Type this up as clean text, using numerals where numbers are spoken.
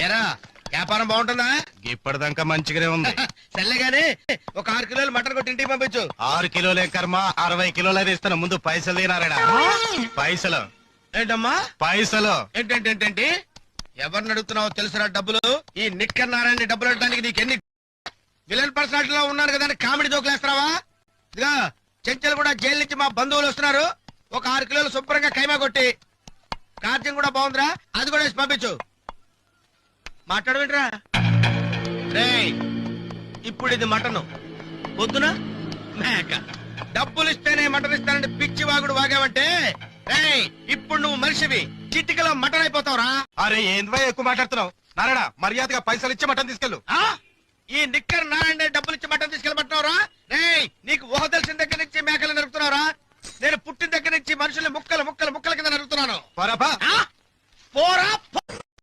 ఏరా వ్యాపారం బాగుంటుందా? ఇప్పటిదాకా మంచిగానే ఉంది. సర్లే గాని ఒక 6 కిలోలు మటన్ కొట్టి ఇంటికి పంపించు. 6 కిలోలే కర్మ, 60 కిలోలు అయితే ఇస్తాను. ముందు పైసలు తినారడా. పైసలు ఏంటమ్మా? పైసలు ఏంటంటే ఎవరిని అడుగుతున్నావో తెలుసురా డబ్బులు? ఈ నిక్కర్ నారాయణ డబ్బులు అడగడానికి నీకు ఎన్ని విలన్ పర్సనాలిటీలో ఉన్నాను కదా అని కామెడీ జోకులేస్తావా? ఇదిగా చెంచలు కూడా జైలు నుంచి మా బంధువులు వస్తున్నారు. ఒక 6 కిలోలు శుభ్రంగా కైమా కొట్టి, కార్యం కూడా బాగుందిరా, అది కూడా వేసి పంపించు. మాట్లాడవేంట్రా? రేయ్, ఇప్పుడు ఇది మటను, పొద్దున మేక. డబ్బులు ఇస్తేనే మటన్ ఇస్తానంటే పిచ్చి వాగుడు వాగావంటే రేయ్ ఇప్పుడు నువ్వు మనిషివి, చిటికలో మటన్ అయిపోతావురా. అరే ఏంద్వా ఎక్కువ మాట్లాడుతున్నావు? నారాయణ మర్యాదగా పైసలు ఇచ్చి మటన్ తీసుకెళ్ళు. ఈ నిక్కర్ నారాయణ డబ్బులు ఇచ్చి మటన్ తీసుకెళ్ళమంటున్నావురా? రేయ్ నీకు ఊహ తెలిసిన దగ్గర నుంచి మేకలు నరుకుతున్నావురా? నేను పుట్టిన దగ్గర నుంచి మనుషుల్ని ముక్కలు ముక్కలు ముక్కల కింద నరుకుతున్నాను. పోరాపా. పోరా